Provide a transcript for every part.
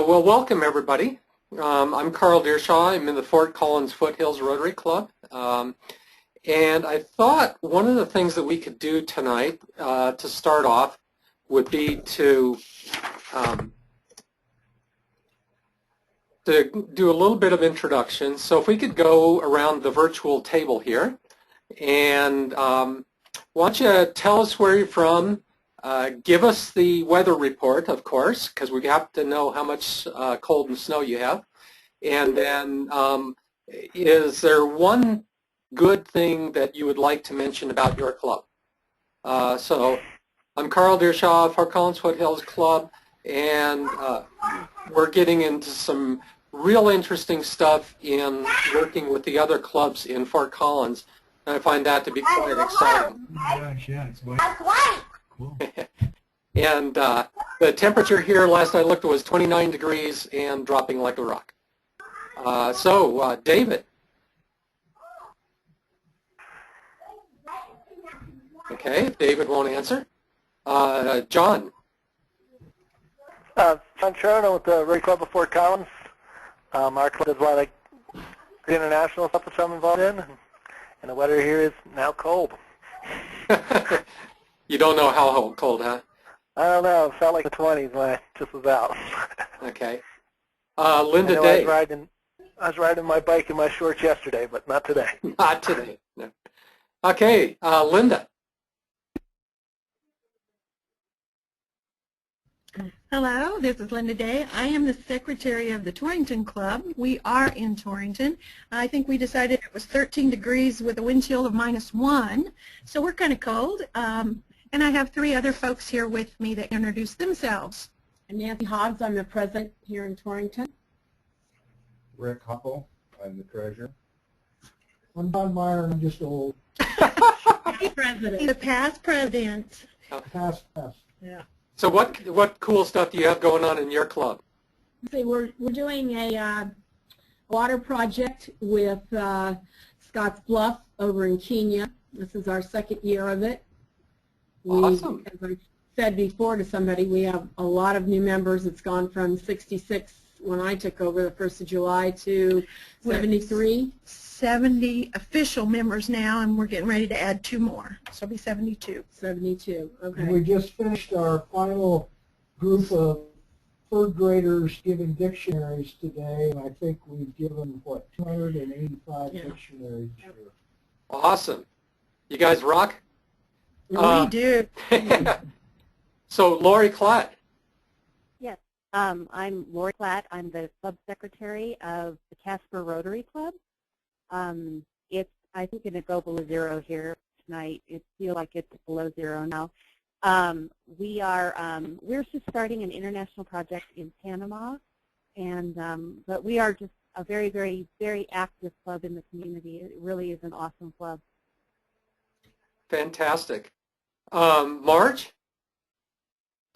Well, welcome everybody. I'm Carl Deershaw. I'm in the Fort Collins Foothills Rotary Club. And I thought one of the things that we could do tonight to start off would be to do a little bit of introduction. So if we could go around the virtual table here, and why don't you tell us where you're from, give us the weather report, of course, because we have to know how much cold and snow you have. And then is there one good thing that you would like to mention about your club? So I'm Carl Deershaw, Fort Collins Foothills Club, and we're getting into some real interesting stuff in working with the other clubs in Fort Collins. And I find that to be quite exciting. Oh my gosh, yeah, it's white. Cool. And the temperature here, last I looked, was 29 degrees and dropping like a rock. David. Okay, if David won't answer. John. John Sharon with the Rotary Club of Fort Collins. Our club does a lot of international stuff which I'm involved in, and the weather here is now cold. You don't know how cold, huh? I don't know. It felt like the 20s when I just was out. Okay. Linda Day. I was riding my bike in my shorts yesterday, but not today. Not today. No. Okay, Linda. Hello, this is Linda Day. I am the secretary of the Torrington Club. We are in Torrington. I think we decided it was 13 degrees with a wind chill of -1, so we're kind of cold. And I have 3 other folks here with me that introduce themselves. I'm Nancy Hobbs. I'm the president here in Torrington. Rick Huckle. I'm the treasurer. I'm Don Meyer, and I'm just old. President. The past president. Past. Yeah. So what cool stuff do you have going on in your club? See, we're doing a water project with Scotts Bluff over in Kenya. This is our 2nd year of it. Awesome. As I said before to somebody, we have a lot of new members. It's gone from 66 when I took over the 1st of July to 73. 70 official members now, and we're getting ready to add 2 more. So it'll be 72. 72, okay. And we just finished our final group of 3rd graders giving dictionaries today, and I think we've given, what, 285 dictionaries here. Awesome. You guys rock? We do. So Lori Klatt. Yes, I'm Lori Klatt. I'm the club secretary of the Casper Rotary Club. I think going to go below 0 here tonight. It feels like it's below 0 now. We're just starting an international project in Panama, and but we are just a very, very, very active club in the community. It really is an awesome club. Fantastic. Marge?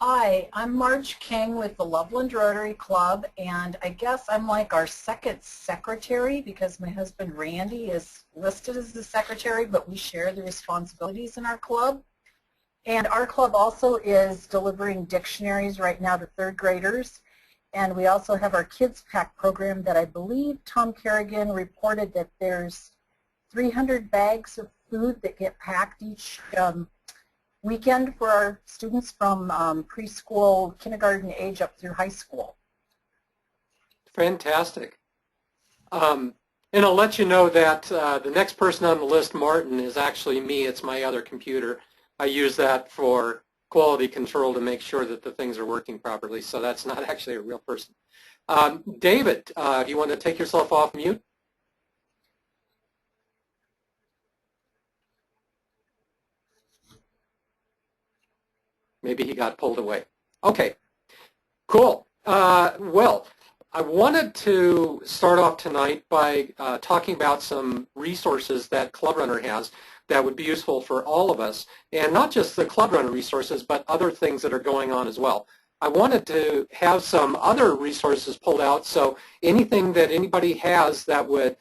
Hi, I'm Marge King with the Loveland Rotary Club, and I guess I'm like our 2nd secretary because my husband Randy is listed as the secretary, but we share the responsibilities in our club. And our club also is delivering dictionaries right now to 3rd graders, and we also have our Kids Pack program that I believe Tom Kerrigan reported that there's 300 bags of food that get packed each weekend for our students from preschool, kindergarten age up through high school. Fantastic. And I'll let you know that the next person on the list, Martin, is actually me. It's my other computer. I use that for quality control to make sure that the things are working properly, so that's not actually a real person. David, do you want to take yourself off mute? Maybe he got pulled away. Okay, cool. Well, I wanted to start off tonight by talking about some resources that Clubrunner has that would be useful for all of us, and not just the Clubrunner resources, but other things that are going on as well. I wanted to have some other resources pulled out, so anything that anybody has that would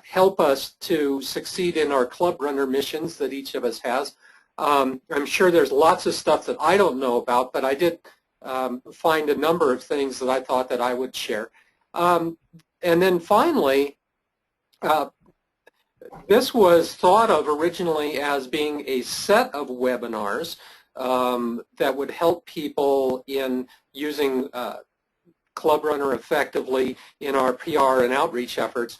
help us to succeed in our Clubrunner missions that each of us has. I'm sure there's lots of stuff that I don't know about, but I did find a number of things that I thought that I would share. And then finally, this was thought of originally as being a set of webinars that would help people in using Clubrunner effectively in our PR and outreach efforts.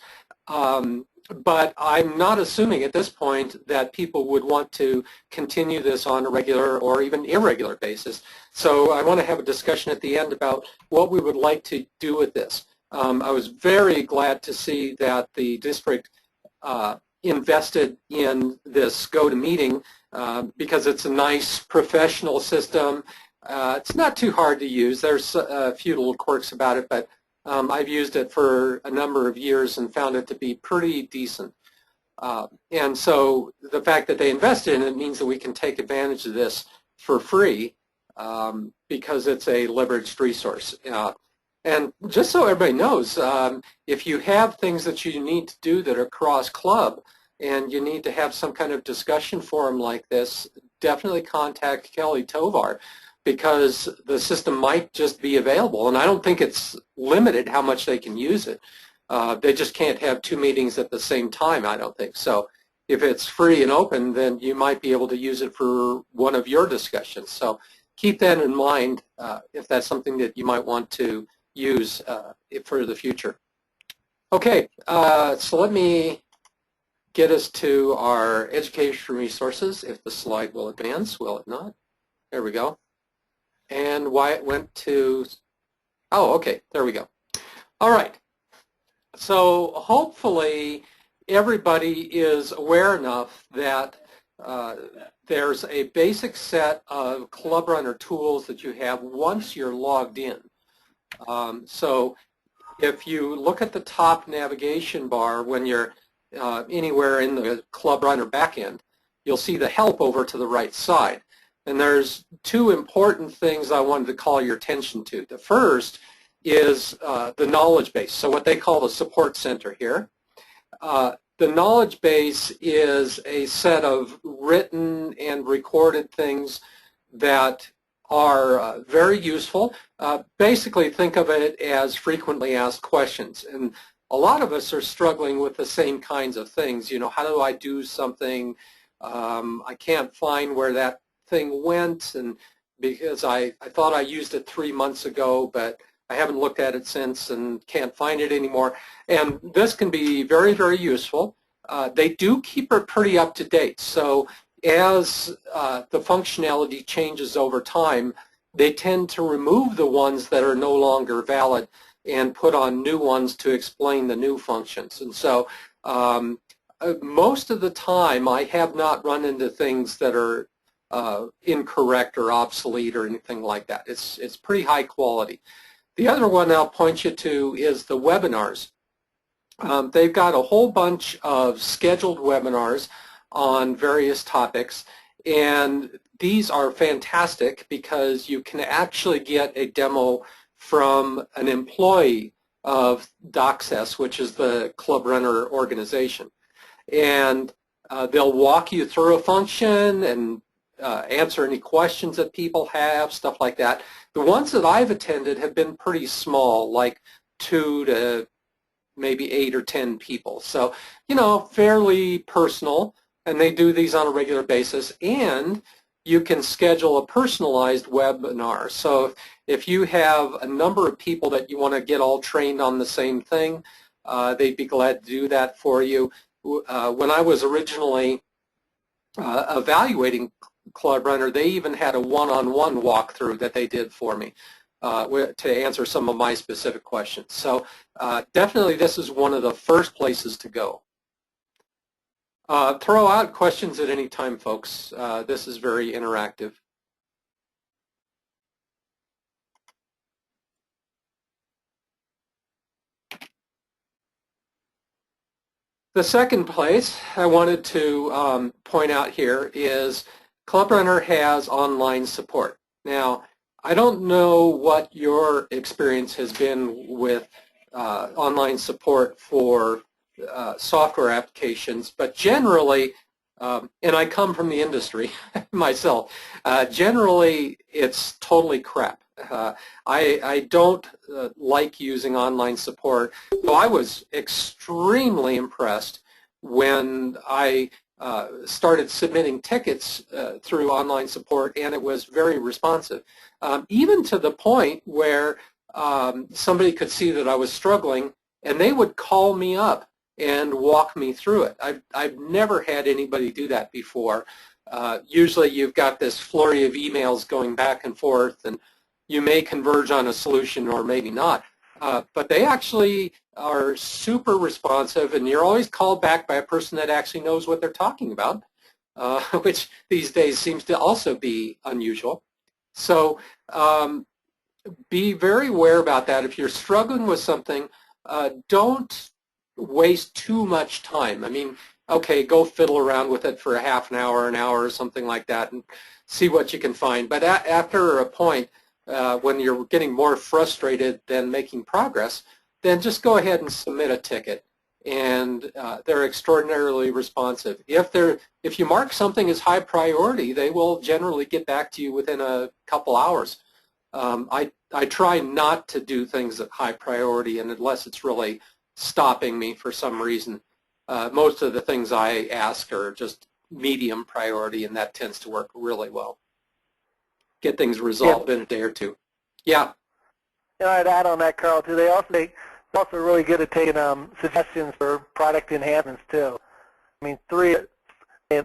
But I'm not assuming at this point that people would want to continue this on a regular or even irregular basis. So I want to have a discussion at the end about what we would like to do with this. I was very glad to see that the district invested in this GoToMeeting because it's a nice professional system. It's not too hard to use. There's a few little quirks about it, but I've used it for a number of years and found it to be pretty decent. And so the fact that they invested in it means that we can take advantage of this for free because it's a leveraged resource. And just so everybody knows, if you have things that you need to do that are cross-club and you need to have some kind of discussion forum like this, definitely contact Kelly Tovar, because the system might just be available. And I don't think it's limited how much they can use it. They just can't have 2 meetings at the same time, I don't think. So if it's free and open, then you might be able to use it for one of your discussions. So keep that in mind if that's something that you might want to use for the future. Okay, so let me get us to our education resources, if the slide will advance. Will it not? There we go. And why it went to, oh, okay, there we go. All right, so hopefully everybody is aware enough that there's a basic set of Clubrunner tools that you have once you're logged in. So if you look at the top navigation bar when you're anywhere in the Clubrunner backend, you'll see the help over to the right side. And there's 2 important things I wanted to call your attention to. The first is the knowledge base, so what they call the support center here. The knowledge base is a set of written and recorded things that are very useful. Basically, think of it as frequently asked questions. And a lot of us are struggling with the same kinds of things. You know, how do I do something? I can't find where that thing went, and because I thought I used it 3 months ago, but I haven't looked at it since and can't find it anymore. And this can be very, very useful. They do keep it pretty up to date. So as the functionality changes over time, they tend to remove the ones that are no longer valid and put on new ones to explain the new functions. And so most of the time I have not run into things that are incorrect or obsolete or anything like that. It's pretty high quality. The other one I'll point you to is the webinars. They've got a whole bunch of scheduled webinars on various topics, and these are fantastic because you can actually get a demo from an employee of DocSess, which is the Clubrunner organization. And they'll walk you through a function and answer any questions that people have, stuff like that. The ones that I've attended have been pretty small, like 2 to maybe 8 or 10 people. So, you know, fairly personal, and they do these on a regular basis. And you can schedule a personalized webinar. So if you have a number of people that you want to get all trained on the same thing, they'd be glad to do that for you. When I was originally evaluating Clubrunner, they even had a one-on-one walkthrough that they did for me to answer some of my specific questions. So definitely this is one of the first places to go. Throw out questions at any time, folks. This is very interactive. The second place I wanted to point out here is Clubrunner has online support. Now, I don't know what your experience has been with online support for software applications, but generally, and I come from the industry myself, generally it's totally crap. I don't like using online support, so I was extremely impressed when I started submitting tickets through online support, and it was very responsive, even to the point where somebody could see that I was struggling, and they would call me up and walk me through it. I've never had anybody do that before. Usually you've got this flurry of emails going back and forth, and you may converge on a solution or maybe not. But they actually are super responsive, and you're always called back by a person that actually knows what they're talking about, which these days seems to also be unusual. So be very aware about that. If you're struggling with something, don't waste too much time. I mean, okay, go fiddle around with it for a half an hour or something like that and see what you can find. But after a point, when you're getting more frustrated than making progress, then just go ahead and submit a ticket. And they're extraordinarily responsive. If you mark something as high priority, they will generally get back to you within a couple hours. I try not to do things at high priority, and unless it's really stopping me for some reason. Most of the things I ask are just medium priority, and that tends to work really well. Get things resolved in a day or two. Yeah. And I'd add on that, Carl, too. They're also really good at taking suggestions for product enhancements too. I mean,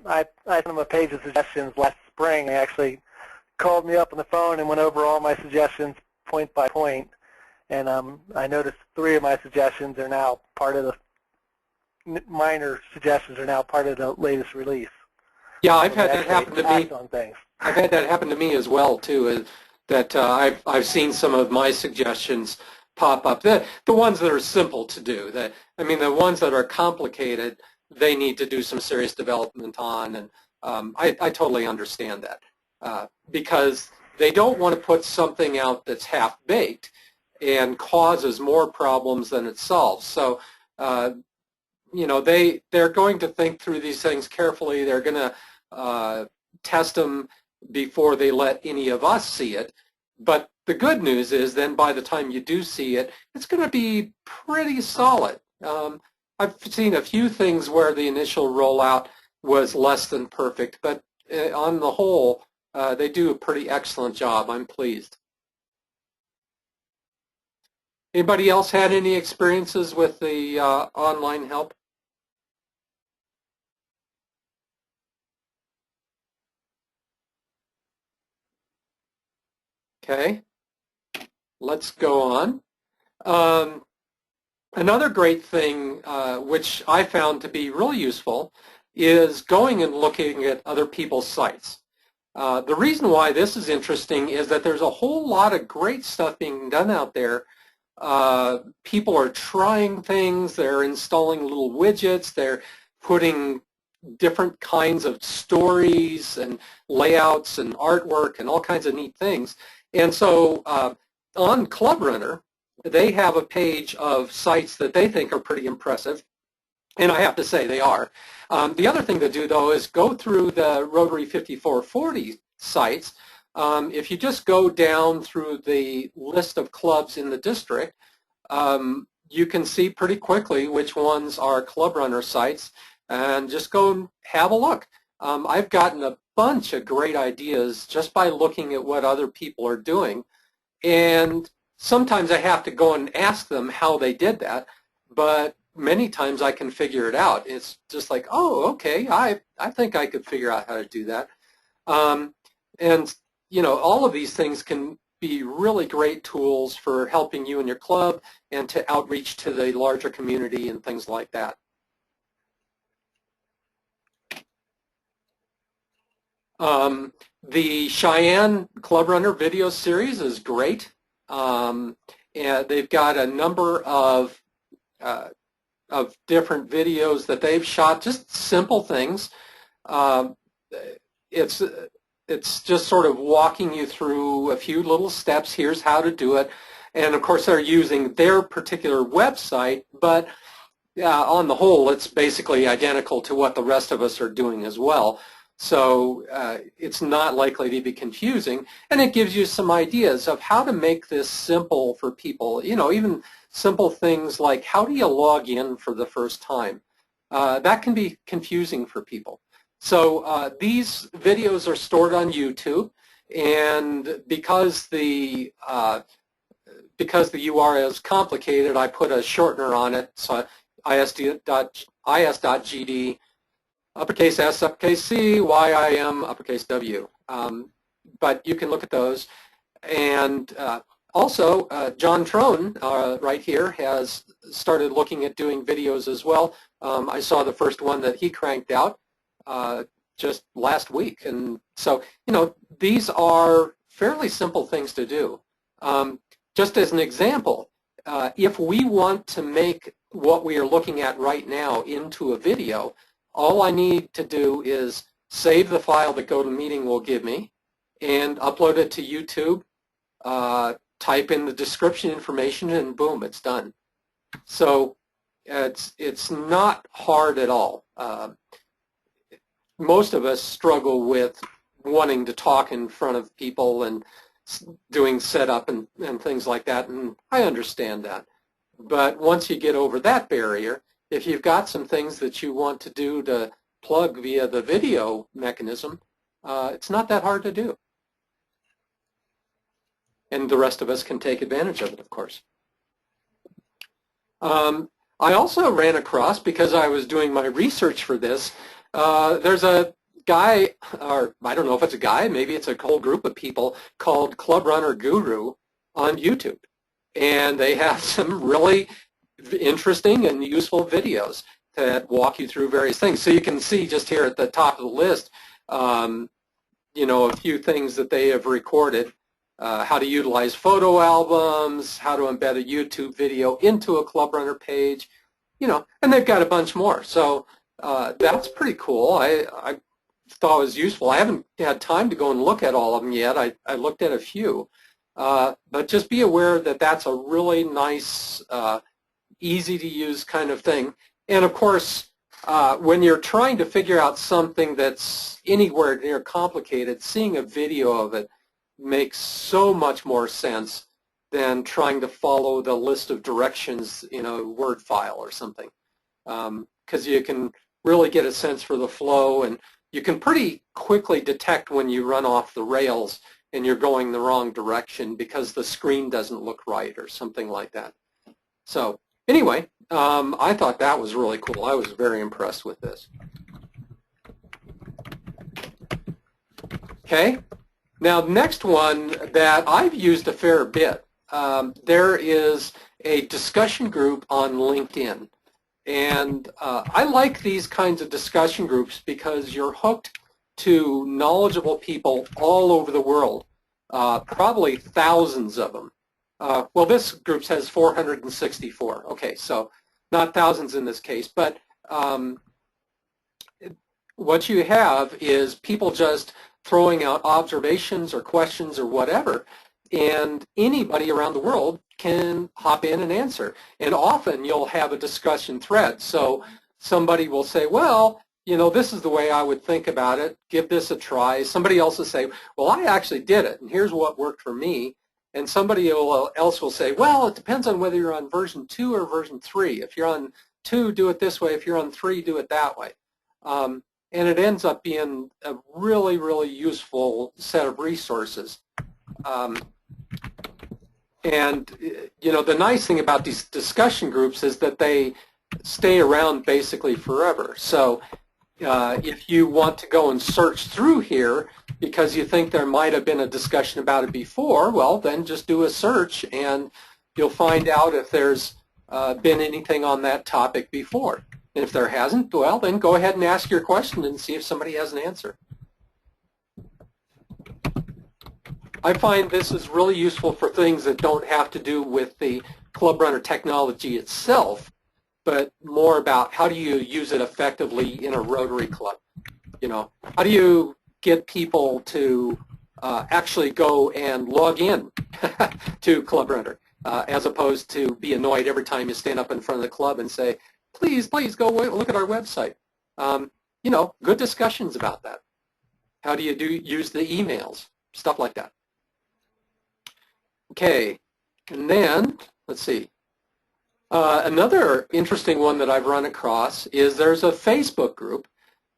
I sent them a page of suggestions last spring. They actually called me up on the phone and went over all my suggestions point by point. And I noticed 3 of my suggestions are now part of the minor suggestions are now part of the latest release. Yeah, I've had that happen to me. On things. I've had that happen to me as well too. That I've seen some of my suggestions pop up. The ones that are simple to do. I mean, the ones that are complicated, they need to do some serious development on, and I totally understand that because they don't want to put something out that's half-baked and causes more problems than it solves. So, you know, they're going to think through these things carefully. They're going to test them before they let any of us see it. But the good news is then by the time you do see it, it's going to be pretty solid. I've seen a few things where the initial rollout was less than perfect, but on the whole, they do a pretty excellent job. I'm pleased. Anybody else had any experiences with the online help? Okay, let's go on. Another great thing which I found to be really useful is going and looking at other people's sites. The reason why this is interesting is that there's a whole lot of great stuff being done out there. People are trying things, they're installing little widgets, they're putting different kinds of stories and layouts and artwork and all kinds of neat things. And so on Clubrunner, they have a page of sites that they think are pretty impressive, and I have to say they are. The other thing to do, though, is go through the Rotary 5440 sites. If you just go down through the list of clubs in the district, you can see pretty quickly which ones are Clubrunner sites, and just go and have a look. I've gotten a bunch of great ideas just by looking at what other people are doing, and sometimes I have to go and ask them how they did that, but many times I can figure it out. It's just like, oh, okay, I think I could figure out how to do that. And you know, all of these things can be really great tools for helping you and your club and to outreach to the larger community and things like that. The Cheyenne Clubrunner video series is great. And they've got a number of different videos that they've shot, just simple things. It's just sort of walking you through a few little steps. Here's how to do it. And of course they're using their particular website, but on the whole it's basically identical to what the rest of us are doing as well. So it's not likely to be confusing, and it gives you some ideas of how to make this simple for people. You know, even simple things like how do you log in for the first time? That can be confusing for people. So these videos are stored on YouTube, and because the URL is complicated, I put a shortener on it, so is.gd, uppercase S, uppercase C, YIM, uppercase W. But you can look at those. And also, John Trone, right here, has started looking at doing videos as well. I saw the first one that he cranked out just last week. And so, you know, these are fairly simple things to do. Just as an example, if we want to make what we are looking at right now into a video, all I need to do is save the file that GoToMeeting will give me and upload it to YouTube, type in the description information, and boom, it's done. So it's not hard at all. Most of us struggle with wanting to talk in front of people and doing setup and things like that, and I understand that. But once you get over that barrier, if you've got some things that you want to do to plug via the video mechanism, it's not that hard to do. And the rest of us can take advantage of it, of course. I also ran across, because I was doing my research for this, there's a guy, or I don't know if it's a guy, maybe it's a whole group of people called Clubrunner Guru on YouTube. And they have some really interesting and useful videos that walk you through various things. So you can see just here at the top of the list, you know, a few things that they have recorded. How to utilize photo albums, how to embed a YouTube video into a Clubrunner page, you know, and they've got a bunch more. So that's pretty cool. I thought it was useful. I haven't had time to go and look at all of them yet. I looked at a few. But just be aware that that's a really nice, easy to use kind of thing. And of course, when you're trying to figure out something that's anywhere near complicated, seeing a video of it makes so much more sense than trying to follow the list of directions in a Word file or something. Because you can really get a sense for the flow, and you can pretty quickly detect when you run off the rails and you're going the wrong direction because the screen doesn't look right or something like that. So anyway, I thought that was really cool. I was very impressed with this. Okay, now next one that I've used a fair bit, there is a discussion group on LinkedIn. And I like these kinds of discussion groups because you're hooked to knowledgeable people all over the world, probably thousands of them. Well, this group says 464. Okay, so not thousands in this case, but what you have is people just throwing out observations or questions or whatever, and anybody around the world can hop in and answer. And often you'll have a discussion thread. So somebody will say, well, you know, this is the way I would think about it. Give this a try. Somebody else will say, well, I actually did it, and here's what worked for me. And somebody else will say, well, it depends on whether you're on version 2 or version 3. If you're on 2, do it this way. If you're on 3, do it that way. And it ends up being a really, really useful set of resources. And, you know, the nice thing about these discussion groups is that they stay around basically forever. So if you want to go and search through here because you think there might have been a discussion about it before, well, then just do a search and you'll find out if there's been anything on that topic before. And if there hasn't, well, then go ahead and ask your question and see if somebody has an answer. I find this is really useful for things that don't have to do with the Clubrunner technology itself, but more about how do you use it effectively in a Rotary club. You know, how do you get people to actually go and log in to Clubrunner as opposed to be annoyed every time you stand up in front of the club and say, please, please go look at our website. You know, good discussions about that. How do you use the emails? Stuff like that. Okay, and then, let's see. Another interesting one that I've run across is there's a Facebook group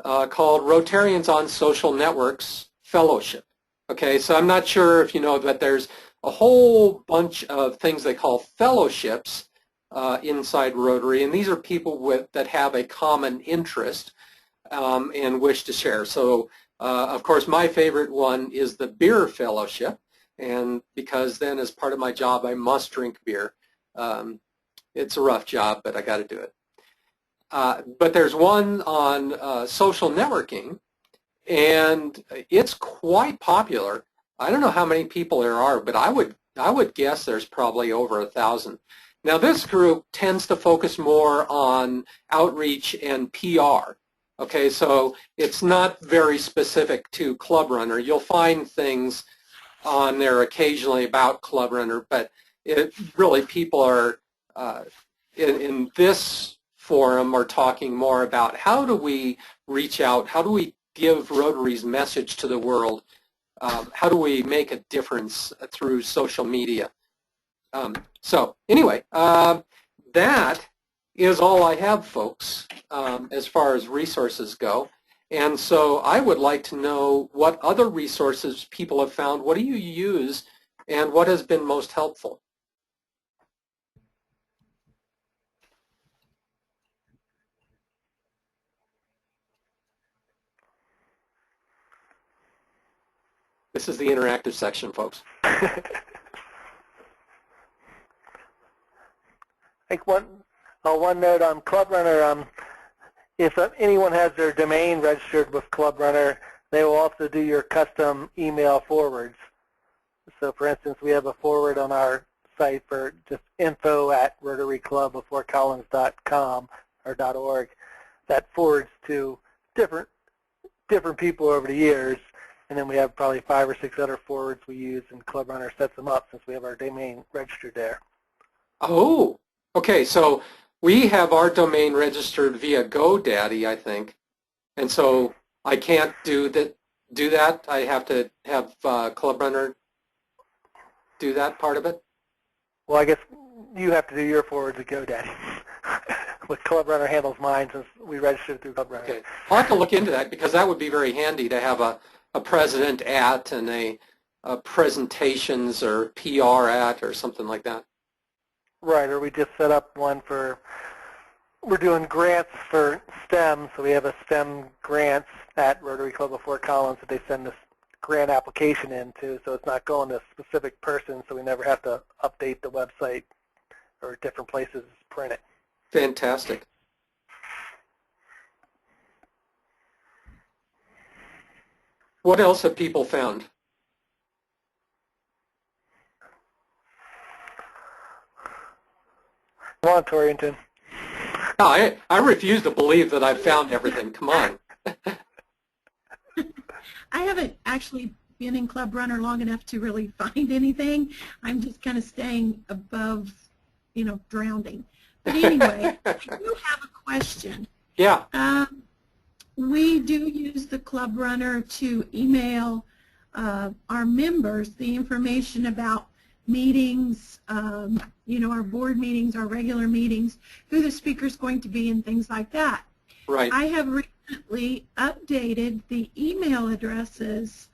called Rotarians on Social Networks Fellowship. Okay, so I'm not sure if you know that there's a whole bunch of things they call fellowships inside Rotary, and these are people that have a common interest and wish to share. So, of course, my favorite one is the Beer Fellowship, and because then as part of my job I must drink beer. It's a rough job, but I got to do it. But there's one on social networking, and it's quite popular. I don't know how many people there are, but I would guess there's probably over 1,000. Now this group tends to focus more on outreach and PR. Okay, so it's not very specific to Clubrunner. You'll find things on there occasionally about Clubrunner, but really people are in this forum are talking more about how do we reach out, how do we give Rotary's message to the world, how do we make a difference through social media. So anyway, that is all I have, folks, as far as resources go. And so I would like to know what other resources people have found, what do you use, and what has been most helpful? This is the interactive section, folks. I think one note on Clubrunner, if anyone has their domain registered with Clubrunner, they will also do your custom email forwards. So for instance, we have a forward on our site for just info@rotarycluboffortcollins.com or .org that forwards to different people over the years. And then we have probably 5 or 6 other forwards we use, and Clubrunner sets them up since we have our domain registered there. Oh, okay. So we have our domain registered via GoDaddy, I think, and so I can't do that. I have to have Clubrunner do that part of it. Well, I guess you have to do your forwards at GoDaddy. But Clubrunner handles mine since we registered through Clubrunner. Okay, I'll have to look into that because that would be very handy to have a president at and a presentations or PR at or something like that. Right, or we just set up one for, we're doing grants for STEM, so we have a STEM grants at Rotary Club of Fort Collins that they send this grant application into, so it's not going to a specific person, so we never have to update the website or different places to print it. Fantastic. What else have people found? Come on, Torrington. No, I refuse to believe that I've found everything. Come on. I haven't actually been in Clubrunner long enough to really find anything. I'm just kind of staying above, drowning. But anyway, I do have a question. Yeah. We do use the Clubrunner to email our members the information about meetings, our board meetings, our regular meetings, who the speaker's going to be, and things like that. Right. I have recently updated the email addresses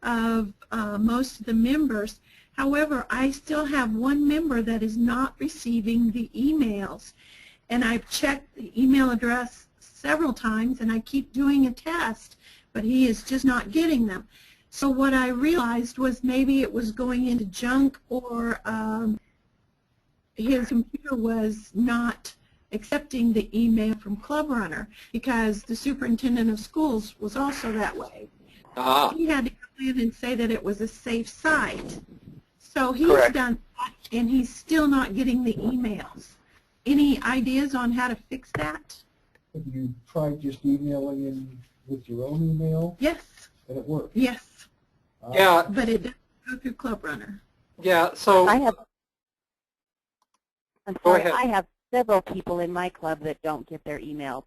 of most of the members. However, I still have one member that is not receiving the emails, and I've checked the email address several times, and I keep doing a test, but he is just not getting them. So what I realized was maybe it was going into junk, or his computer was not accepting the email from Clubrunner, because the superintendent of schools was also that way. He had to come in and say that it was a safe site. So he's Correct. done that, and he's still not getting the emails. Any ideas on how to fix that? Have you tried just emailing in with your own email? Yes. And it works? Yes. Yeah. But it doesn't go through Clubrunner. Yeah. So I'm Go sorry, ahead. I have several people in my club that don't get their email.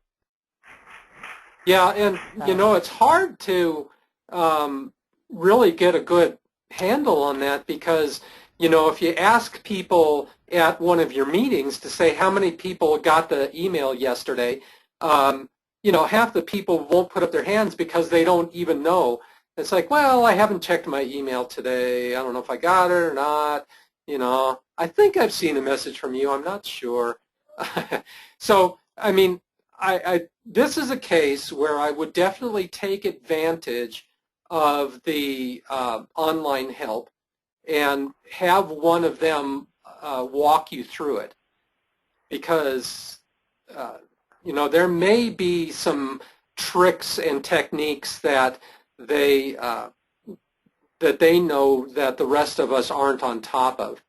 yeah, and it's hard to really get a good handle on that, because, you know, if you ask people at one of your meetings to say how many people got the email yesterday, you know, half the people won't put up their hands because they don't even know. It's like, well, I haven't checked my email today. I don't know if I got it or not. You know, I think I've seen a message from you. I'm not sure. So, I mean, this is a case where I would definitely take advantage of the online help and have one of them walk you through it, because you know, there may be some tricks and techniques that they know that the rest of us aren't on top of.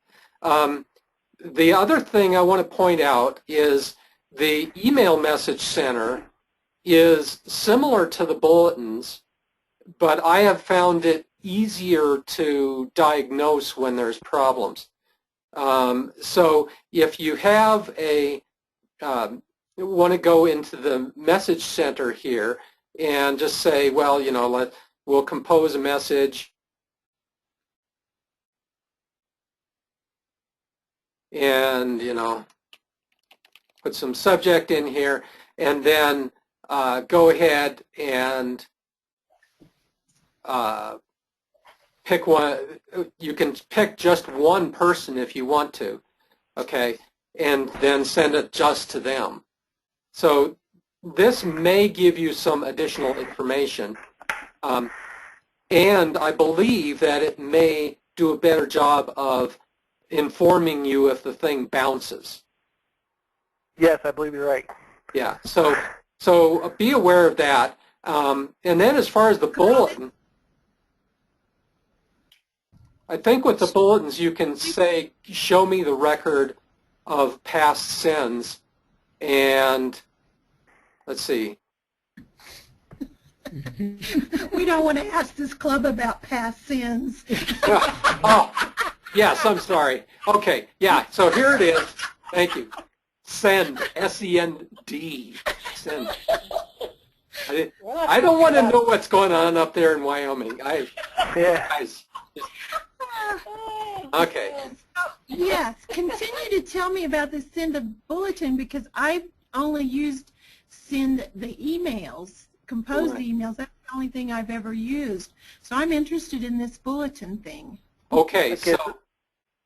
The other thing I want to point out is the email message center is similar to the bulletins, but I have found it easier to diagnose when there's problems. So if you have a want to go into the message center here and just say, well, you know, we'll compose a message and, you know, put some subject in here, and then go ahead and pick one. You can pick just one person if you want to, okay, and then send it just to them. So this may give you some additional information, and I believe that it may do a better job of informing you if the thing bounces. Yes, I believe you're right. Yeah, so be aware of that. And then as far as the bulletin, I think with the bulletins you can say, show me the record of past sends, and let's see. We don't want to ask this club about past sins. Oh, yes, I'm sorry. Okay, yeah, so here it is. Thank you. Send, S-E-N-D, send. I don't want to know what's going on up there in Wyoming. Guys, okay. Yes, continue to tell me about the send a bulletin, because I've only used send the emails, compose the emails. That's the only thing I've ever used. So I'm interested in this bulletin thing. Okay, so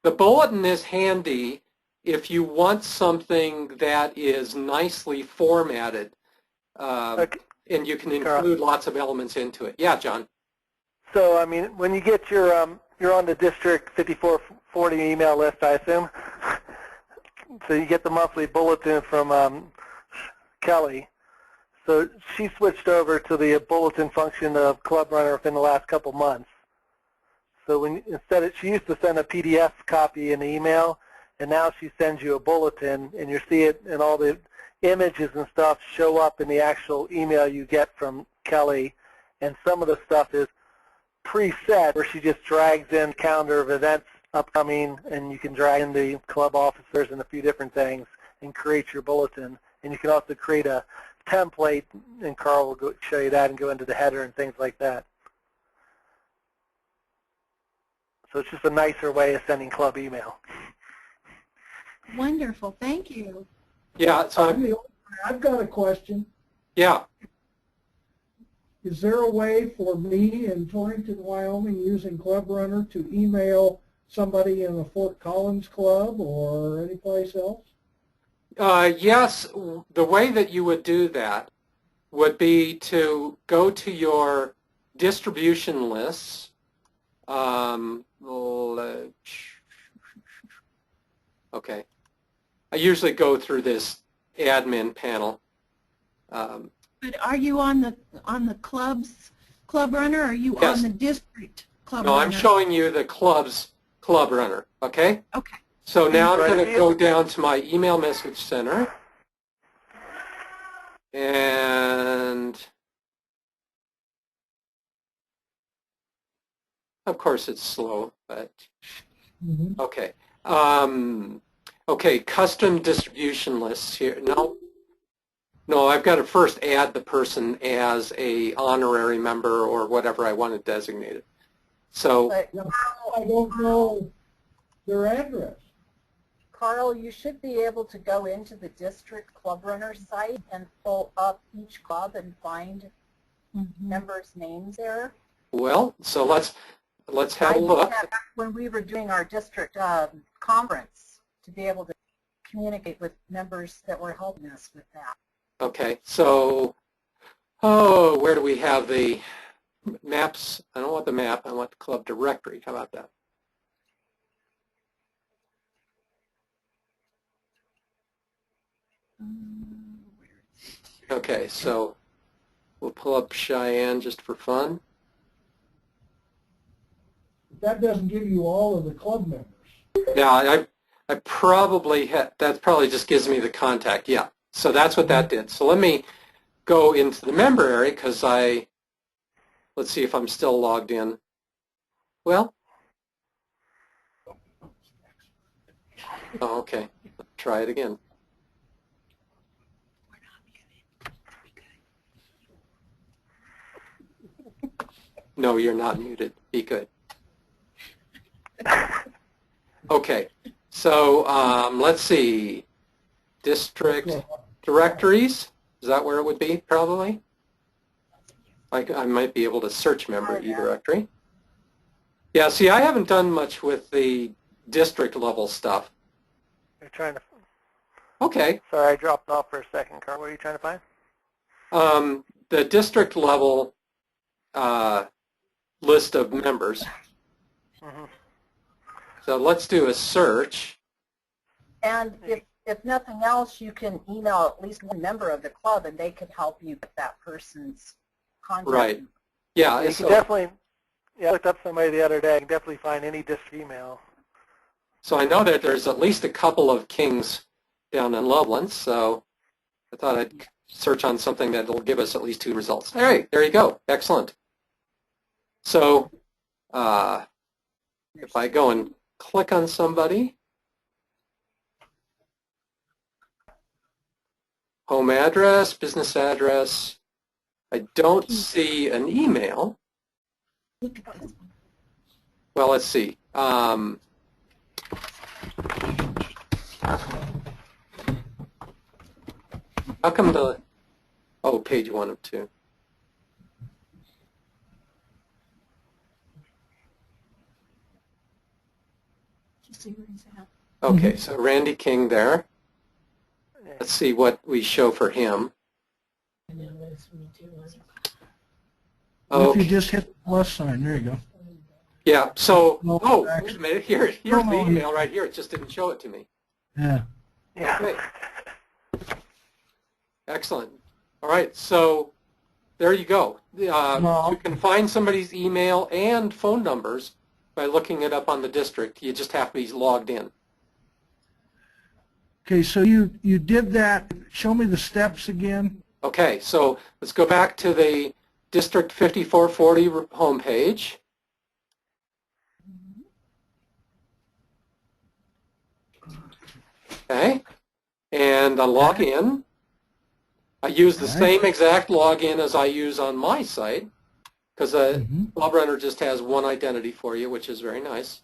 the bulletin is handy if you want something that is nicely formatted, and you can include lots of elements into it. Yeah, John? So, I mean, when you get your, you're on the District 5440 email list, I assume. So you get the monthly bulletin from Kelly. So she switched over to the bulletin function of Clubrunner within the last couple months. So when she used to send a PDF copy in the email, and now she sends you a bulletin, and you see it, and all the images and stuff show up in the actual email you get from Kelly. And some of the stuff is preset, where she just drags in calendar of events upcoming, and you can drag in the club officers and a few different things and create your bulletin. And you can also create a template, and Carl will show you that and go into the header and things like that. So it's just a nicer way of sending club email. Wonderful, thank you. Yeah, so I've got a question. Yeah. Is there a way for me in Torrington, Wyoming, using Clubrunner to email somebody in a Fort Collins club or any place else? Yes, the way that you would do that would be to go to your distribution lists. Okay. I usually go through this admin panel. But are you on the Clubrunner, or are you Yes. on the district Clubrunner? No, I'm showing you the club's Clubrunner, okay? Okay. So now I'm going to go down to my email message center, and of course it's slow, but okay. Okay, custom distribution lists here. No, No, I've got to first add the person as a honorary member or whatever I want to designate it. So, But I don't know their address. Carl, you should be able to go into the district Clubrunner site and pull up each club and find members' names there. well, so let's have a I did look. that back when we were doing our district conference to be able to communicate with members that were helping us with that. Okay, so, oh, where do we have the maps? I don't want the map, I want the club directory. How about that? Okay, so we'll pull up Cheyenne just for fun. That doesn't give you all of the club members. Yeah, I probably that probably just gives me the contact. Yeah, so that's what that did. So let me go into the member area because let's see if I'm still logged in. Well, oh, okay, let's try it again. No, you're not muted. Be good. Okay, so let's see. District directories, is that where it would be probably? I might be able to search member e-directory. Yeah, see, I haven't done much with the district level stuff. You're trying to. Okay. Sorry, I dropped off for a second, Carl. What are you trying to find? The district level list of members. Mm-hmm. So let's do a search. And if nothing else, you can email at least one member of the club and they could help you get that person's contact. Right. Yeah. You can definitely, I looked up somebody the other day. I can definitely find any district email. So I know that there's at least a couple of Kings down in Loveland, so I thought I'd search on something that will give us at least 2 results. All right, there you go. Excellent. So if I go and click on somebody, home address, business address, I don't see an email. Well, let's see. How come page 1 of 2. Okay, so Randy King there. Let's see what we show for him. If you just hit the plus sign, there you go. Yeah, so, No, wait a minute, here's the email right here. It just didn't show it to me. Yeah. Yeah. Okay. Excellent. All right, so there you go. You can find somebody's email and phone numbers by looking it up on the district. You just have to be logged in. Okay, so you did that. Show me the steps again. Okay, so let's go back to the District 5440 homepage. Okay, and I log in. I use the same exact login as I use on my site because Clubrunner just has one identity for you, which is very nice.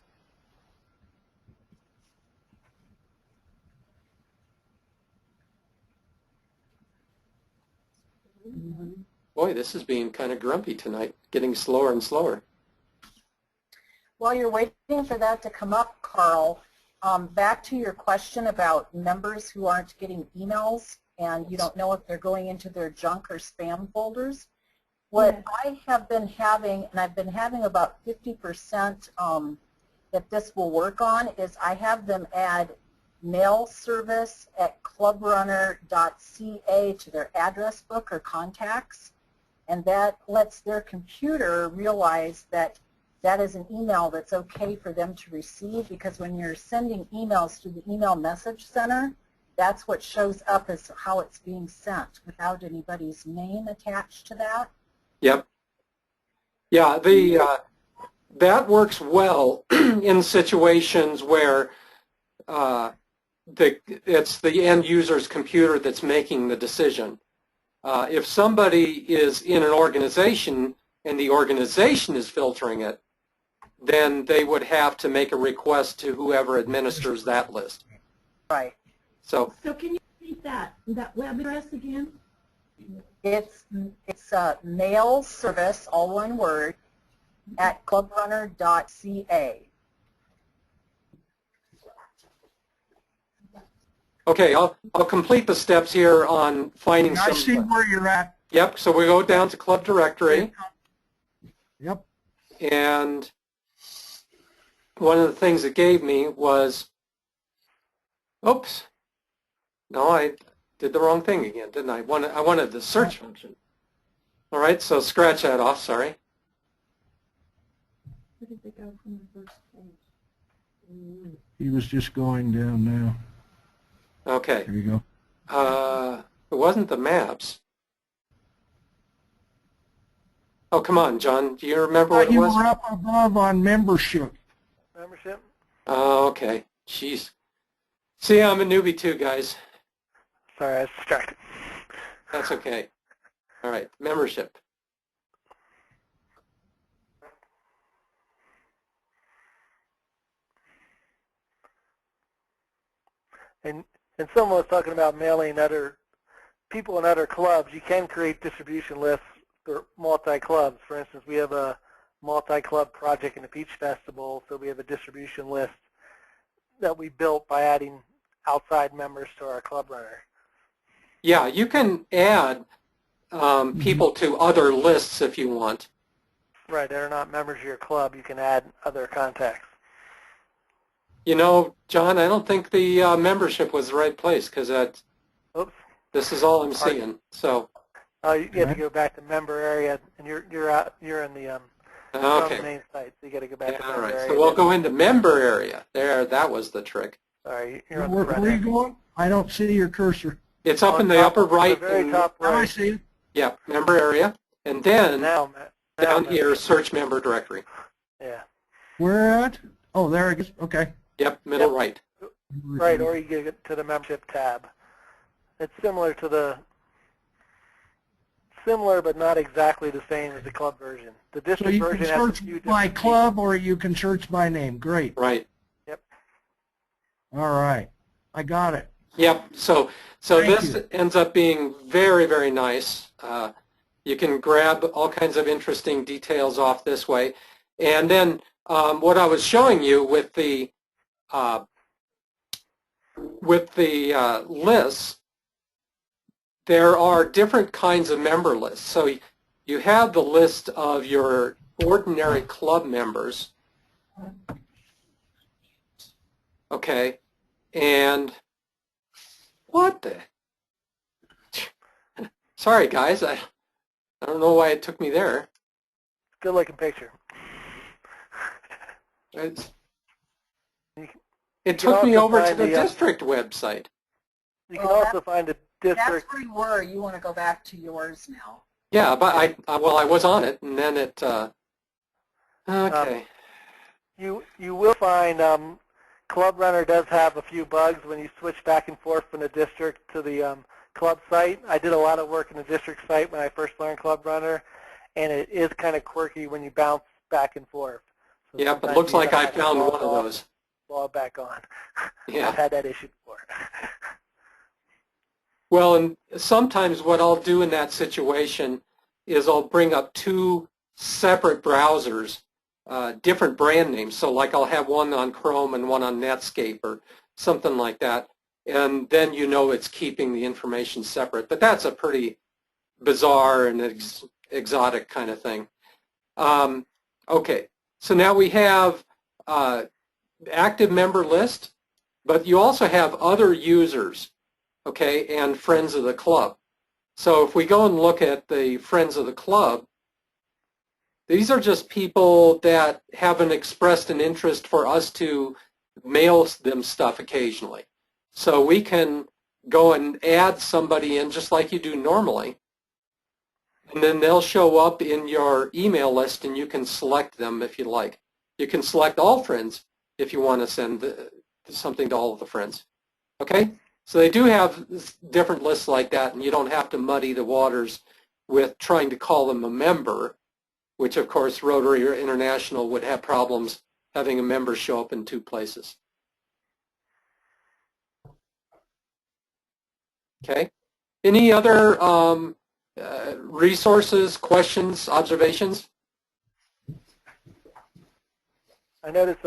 Boy, this is being kind of grumpy tonight, getting slower and slower. While you're waiting for that to come up, Carl, back to your question about members who aren't getting emails and you don't know if they're going into their junk or spam folders. What I have been having, and I've been having about 50% that this will work on, is I have them add mail service at clubrunner.ca to their address book or contacts, and that lets their computer realize that that is an email that's okay for them to receive, because when you're sending emails through the email message center, that's what shows up as how it's being sent without anybody's name attached to that. Yep. Yeah, that works well in situations where it's the end user's computer that's making the decision. If somebody is in an organization and the organization is filtering it, then they would have to make a request to whoever administers that list. Right. So can you repeat that web address again? It's mail service, all one word, at clubrunner.ca. okay, I'll complete the steps here on finding I some. see where you're at. Yep, so we go down to Club Directory. Yep. And one of the things it gave me was, oops, no, I did the wrong thing again, didn't I? I wanted the search function. All right, so scratch that off, sorry. Where did they go from the first page? He was just going down now. Okay. There you go. It wasn't the maps. Oh, come on, John. Do you remember what it you was? were up above on membership. Membership? Oh, okay. Jeez. See, I'm a newbie too, guys. Sorry, I was distracted. That's okay. All right, membership. And someone was talking about mailing other people in other clubs. You can create distribution lists for multi-clubs. For instance, we have a multi-club project in the Peach Festival, so we have a distribution list that we built by adding outside members to our Clubrunner. Yeah, you can add people to other lists if you want. Right, they're not members of your club. You can add other contacts. You know, John, I don't think the membership was the right place because this is all I'm seeing. So. You have to go back to member area, and you're in the okay. main site, so you got to go back to all member right. area. So we'll go into member area. There, that was the trick. Sorry, you're on Where the front are you end. going? I don't see your cursor. It's up in the upper right. The very top right. I see it. Yeah, member area, and then Now down here, search member directory. Yeah. Where at? Oh, there it is. Okay. Yep, middle right. Right, or you get to the membership tab. It's similar but not exactly the same as the club version. The So district you version can has a search few by different club or you can search by name. Great. Right. Yep. All right. I got it. Yep. So Thank this you. ends up being very, very nice. You can grab all kinds of interesting details off this way. And then what I was showing you with the lists, there are different kinds of member lists. So you have the list of your ordinary club members. Okay. And what the? Sorry, guys. I don't know why it took me there. Good looking picture. It took me over to the the, district website. You can also find the district. That's where you were. You want to go back to yours now. Yeah, but I was on it, and then it. Okay. You will find Clubrunner does have a few bugs when you switch back and forth from the district to the club site. I did a lot of work in the district site when I first learned Clubrunner, and it is kind of quirky when you bounce back and forth. So yeah, but it looks like I found one of those. Log back on. Yeah. I've had that issue before. Well, and sometimes what I'll do in that situation is I'll bring up two separate browsers, different brand names. So like I'll have one on Chrome and one on Netscape or something like that. And then you know it's keeping the information separate. But that's a pretty bizarre and exotic kind of thing. Okay, so now we have active member list, but you also have other users, okay, and friends of the club. So if we go and look at the friends of the club, these are just people that haven't expressed an interest for us to mail them stuff occasionally. So we can go and add somebody in just like you do normally, and then they'll show up in your email list and you can select them if you like. You can select all friends if you want to send something to all of the friends. Okay? So they do have different lists like that, and you don't have to muddy the waters with trying to call them a member, which of course Rotary or International would have problems having a member show up in two places. Okay. Any other resources, questions, observations? I noticed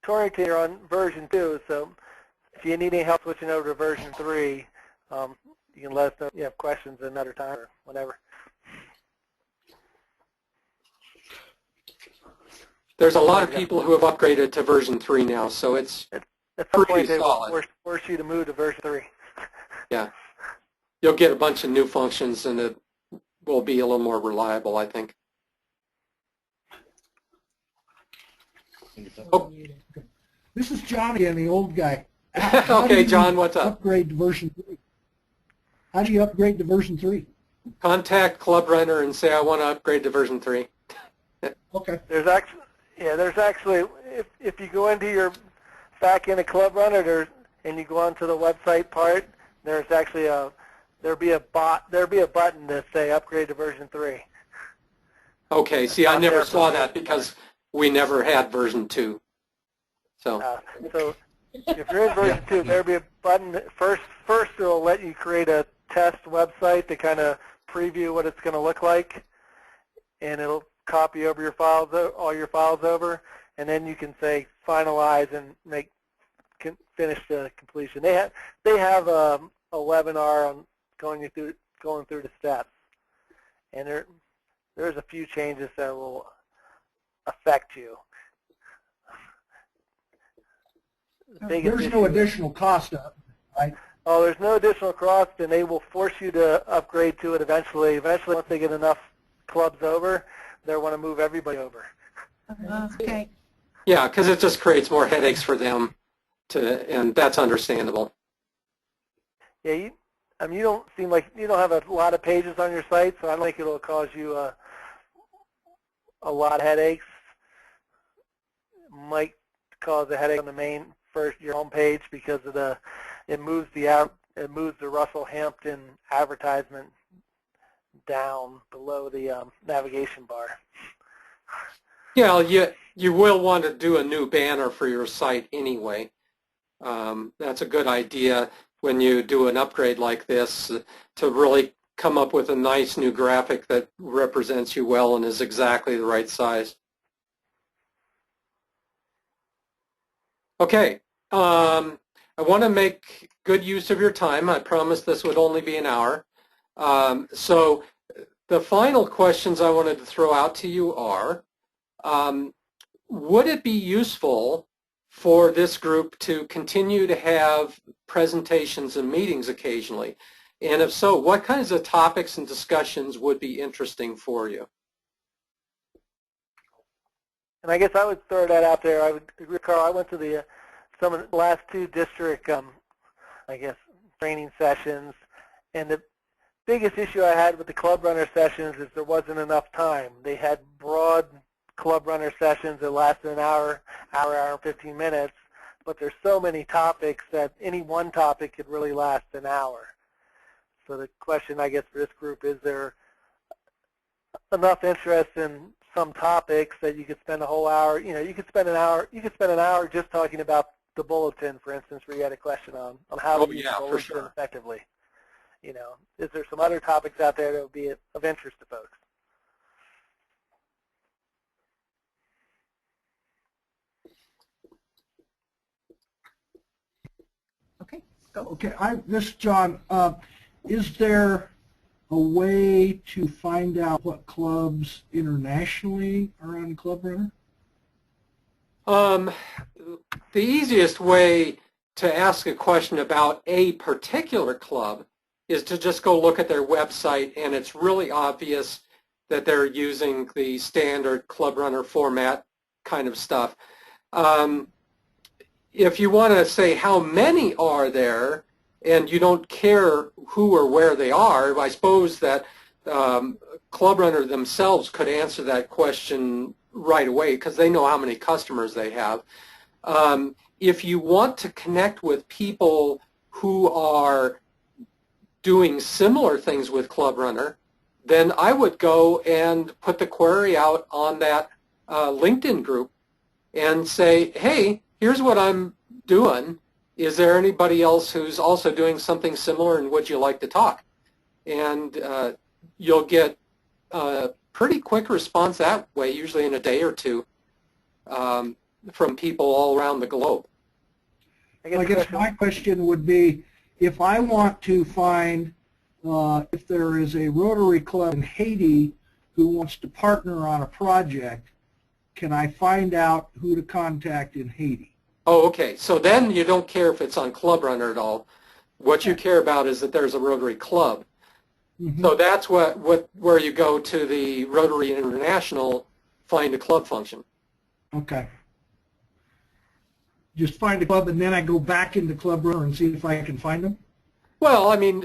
Torrington, you're on version 2, so if you need any help switching over to version 3, you can let us know if you have questions another time or whatever. There's a lot of people who have upgraded to version 3 now, so it's At some pretty point they solid. will force you to move to version 3. Yeah. You'll get a bunch of new functions, and it will be a little more reliable, I think. Oh. This is John again, the old guy. Okay, John, what's up? Upgrade to version 3. How do you upgrade to version 3? Contact Clubrunner and say I want to upgrade to version 3. Okay. There's actually, if you go into your back end of Clubrunner and you go onto the website part, there's actually there'll be a button that say upgrade to version 3. Okay, see, I never saw that because we never had version 2. So if you're in version 2, there'll be a button that first it'll let you create a test website to kind of preview what it's going to look like, and it'll copy over your files, all your files over, and then you can say finalize and finish the completion. They have a webinar on going through the steps, and there's a few changes that will affect you. There's no additional cost up, right? Oh, there's no additional cost, and they will force you to upgrade to it eventually. Eventually, once they get enough clubs over, they want to move everybody over. Okay. yeah, because it just creates more headaches for them, and that's understandable. Yeah, you don't seem like you don't have a lot of pages on your site, so I don't think it'll cause you a lot of headaches. Might cause a headache on the main your home page because of it moves the Russell Hampton advertisement down below the navigation bar. Yeah, you will want to do a new banner for your site anyway. That's a good idea when you do an upgrade like this to really come up with a nice new graphic that represents you well and is exactly the right size. Okay, I want to make good use of your time. I promised this would only be an hour. So the final questions I wanted to throw out to you are, would it be useful for this group to continue to have presentations and meetings occasionally? And if so, what kinds of topics and discussions would be interesting for you? And I guess I would throw that out there. I would agree, Carl. I went to some of the last 2 district, I guess, training sessions, and the biggest issue I had with the Clubrunner sessions is there wasn't enough time. They had broad Clubrunner sessions that lasted an hour and 15 minutes, but there's so many topics that any one topic could really last an hour. So the question, I guess, for this group is there enough interest in some topics that you could spend a whole hour, you could spend an hour just talking about the bulletin, for instance, where you had a question on how to use the bulletin effectively. Is there some other topics out there that would be of interest to folks? Okay, go. Okay, this is John. Is there a way to find out what clubs internationally are on Clubrunner? The easiest way to ask a question about a particular club is to just go look at their website, and it's really obvious that they're using the standard Clubrunner format kind of stuff. If you want to say how many are there, and you don't care who or where they are, I suppose that Clubrunner themselves could answer that question right away because they know how many customers they have. If you want to connect with people who are doing similar things with Clubrunner, then I would go and put the query out on that LinkedIn group and say, hey, here's what I'm doing. Is there anybody else who's also doing something similar, and would you like to talk? And you'll get a pretty quick response that way, usually in a day or two, from people all around the globe. I guess my question would be, if I want to find if there is a Rotary Club in Haiti who wants to partner on a project, can I find out who to contact in Haiti? Oh, okay. So then you don't care if it's on Clubrunner at all. What you care about is that there's a Rotary Club. Mm-hmm. So that's where you go to the Rotary International Find a Club function. Okay. Just find a club, and then I go back into Clubrunner and see if I can find them? Well, I mean,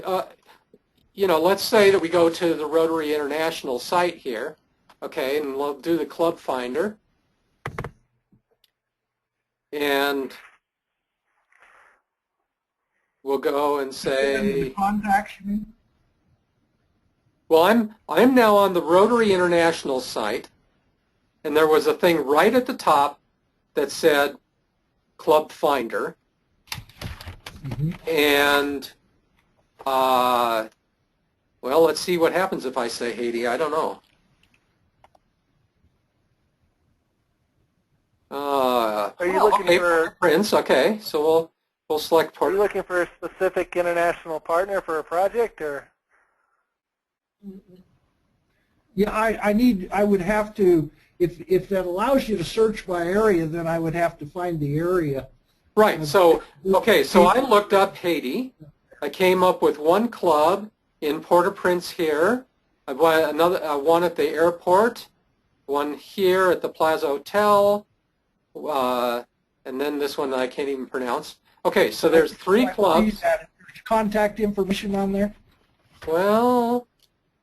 you know, let's say that we go to the Rotary International site here, okay, and we'll do the club finder. And we'll go and say, contacts, you mean? Well, I'm now on the Rotary International site, and there was a thing right at the top that said Club Finder. Mm-hmm. And well, let's see what happens if I say Haiti. I don't know. Are you looking for Prince? Okay, so we'll select part. Are you looking for a specific international partner for a project, or? Yeah, I would have to, if that allows you to search by area, then I would have to find the area. Right. So okay, so I looked up Haiti. I came up with one club in Port-au-Prince here. I want another one at the airport, one here at the Plaza Hotel, and then this one that I can't even pronounce. Okay, so there's 3 clubs. There's contact information on there? Well,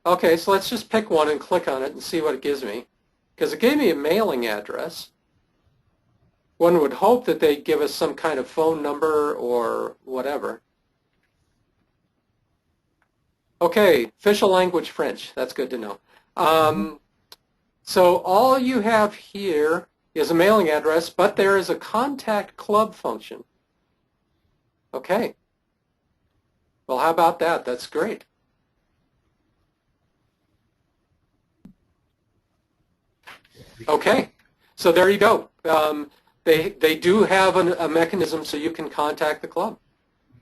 okay, so let's just pick one and click on it and see what it gives me. Because it gave me a mailing address. One would hope that they'd give us some kind of phone number or whatever. Okay, official language French. That's good to know. So all you have here is a mailing address, but there is a contact club function. Okay. Well, how about that? That's great. Okay, so there you go. They do have a mechanism so you can contact the club.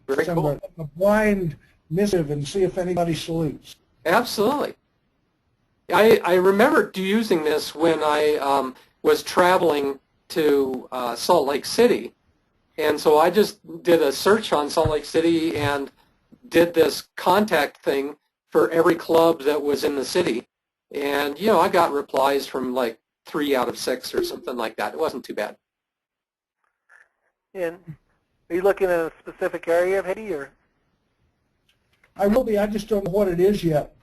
Very cool. A blind missive and see if anybody salutes. Absolutely. I remember using this when I was traveling to Salt Lake City, and so I just did a search on Salt Lake City and did this contact thing for every club that was in the city, and you know, I got replies from like 3 out of 6 or something like that. It wasn't too bad. And are you looking at a specific area of Haiti, or? I will be. I just don't know what it is yet.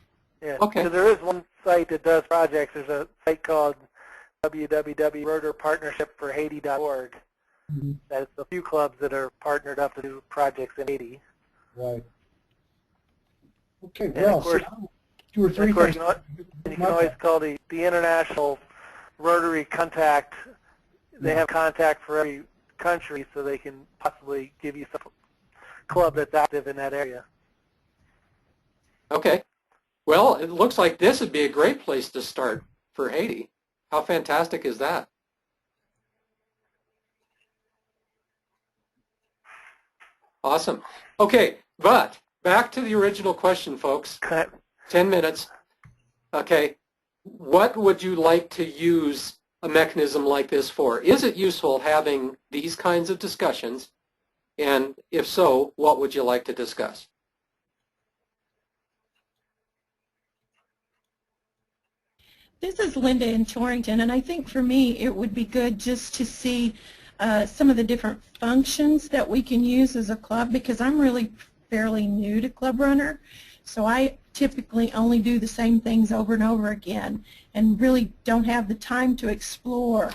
Yeah. Okay. Because there is one site that does projects. There's a site called www.rotorpartnershipforhaiti.org. Mm-hmm. That's a few clubs that are partnered up to do projects in Haiti. Right. Okay. And well, of course, 2 or 3 things. You can always call the International Rotary Contact. They have contact for every country, so they can possibly give you some club that's active in that area. Okay. Well, it looks like this would be a great place to start for Haiti. How fantastic is that? Awesome. Okay, but back to the original question, folks. 10 minutes. Okay, what would you like to use a mechanism like this for? Is it useful having these kinds of discussions? And if so, what would you like to discuss? This is Linda in Torrington, and I think for me it would be good just to see some of the different functions that we can use as a club, because I'm really fairly new to Clubrunner, so I typically only do the same things over and over again and really don't have the time to explore.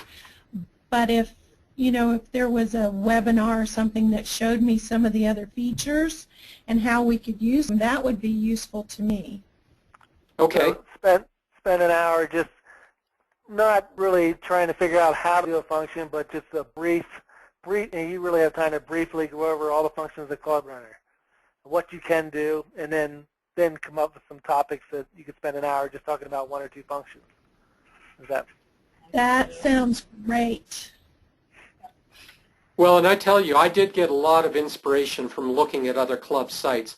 But if you know, if there was a webinar or something that showed me some of the other features and how we could use them, that would be useful to me. Okay. So spend an hour just not really trying to figure out how to do a function, but just a brief, and you really have time to briefly go over all the functions of Clubrunner, what you can do, and then come up with some topics that you could spend an hour just talking about one or two functions. Is that? That sounds great. Well, and I tell you, I did get a lot of inspiration from looking at other club sites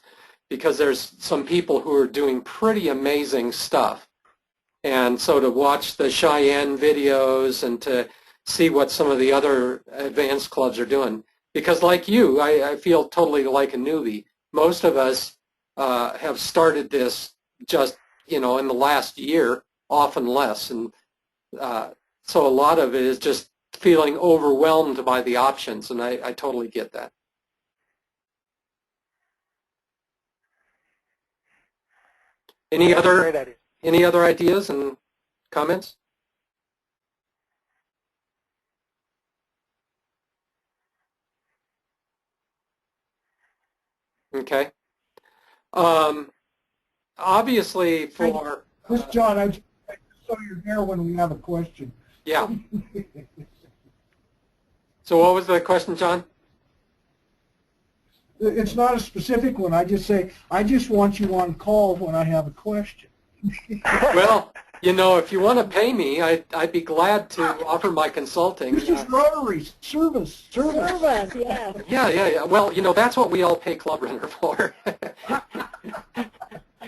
because there's some people who are doing pretty amazing stuff. And so to watch the Cheyenne videos and to see what some of the other advanced clubs are doing. Because like you, I feel totally like a newbie. Most of us have started this just, you know, in the last year, often less. And so a lot of it is just feeling overwhelmed by the options, and I totally get that. Any other ideas and comments? Okay. Obviously, for This John, I just saw your hair when we have a question. Yeah. So what was the question, John? It's not a specific one. I just say, I just want you on call when I have a question. Well, you know, if you want to pay me, I'd be glad to offer my consulting. This is Rotary service. Yeah. Yeah. Well, you know, that's what we all pay Clubrunner for.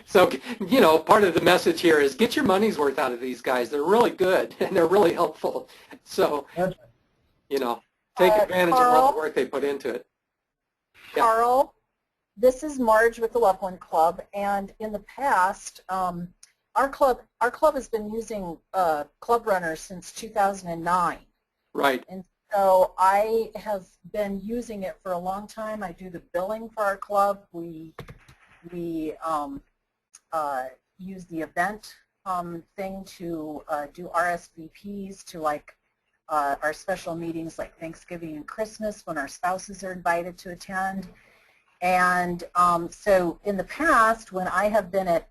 So, you know, part of the message here is get your money's worth out of these guys. They're really good, and they're really helpful. So, you know, take advantage of all the work they put into it. Yeah. Carl, this is Marge with the Loveland Club, and in the past, our club has been using Clubrunner since 2009. Right. And so I have been using it for a long time. I do the billing for our club. We use the event thing to do RSVPs to like our special meetings like Thanksgiving and Christmas when our spouses are invited to attend. And so in the past, when I have been at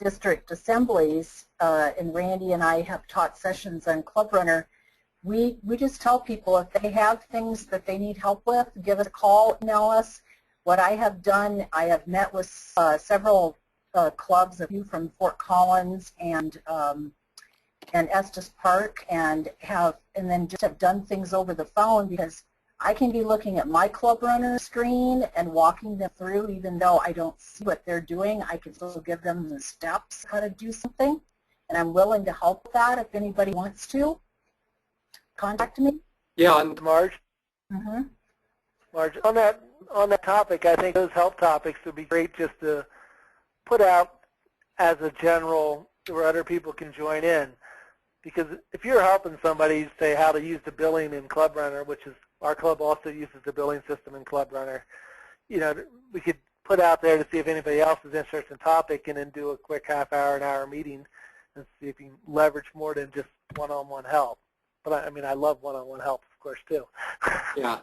district assemblies, and Randy and I have taught sessions on Clubrunner, we just tell people if they have things that they need help with, give us a call, email us. What I have done, I have met with several clubs, a few from Fort Collins and Estes Park, and then just have done things over the phone because I can be looking at my Clubrunner screen and walking them through, even though I don't see what they're doing. I can still give them the steps how to do something, and I'm willing to help with that if anybody wants to. Contact me. Yeah, and Marge. Mm-hmm. Marge, on that topic, I think those help topics would be great just to put out as a general where other people can join in. Because if you're helping somebody say how to use the billing in Clubrunner, which is our club also uses the billing system in Clubrunner, you know, we could put out there to see if anybody else is interested in the topic and then do a quick half-hour, an hour meeting and see if you can leverage more than just one-on-one help. But I mean, I love one-on-one help, of course, too. yeah.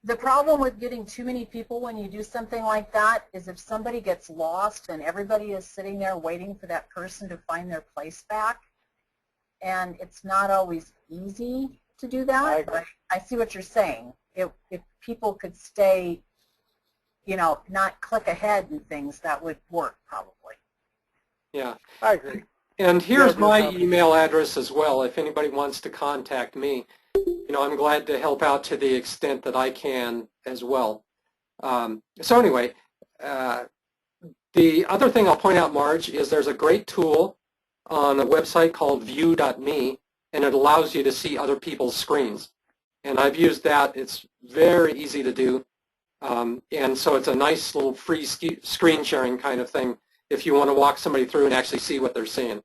The problem with getting too many people when you do something like that is if somebody gets lost and everybody is sitting there waiting for that person to find their place back, and it's not always easy to do that. But I see what you're saying. If people could stay, you know, not click ahead and things, that would work probably. Yeah. I agree. And here's my email address as well if anybody wants to contact me. You know, I'm glad to help out to the extent that I can as well. So anyway, the other thing I'll point out, Marge, is there's a great tool on a website called view.me, and it allows you to see other people's screens. And I've used that. It's very easy to do. And so it's a nice little free screen sharing kind of thing if you want to walk somebody through and actually see what they're seeing.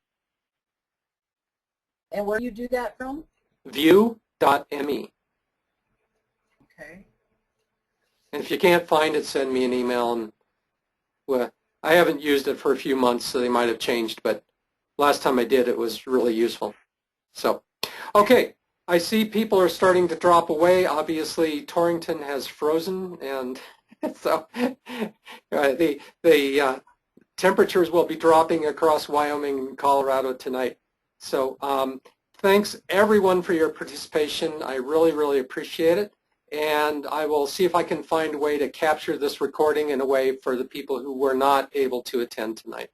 And where do you do that from? View.me. Okay. And if you can't find it, send me an email. And well, I haven't used it for a few months, so they might have changed, but last time I did, it was really useful. So, okay, I see people are starting to drop away. Obviously, Torrington has frozen, and so the temperatures will be dropping across Wyoming and Colorado tonight. So thanks everyone for your participation. I really, really appreciate it. And I will see if I can find a way to capture this recording in a way for the people who were not able to attend tonight.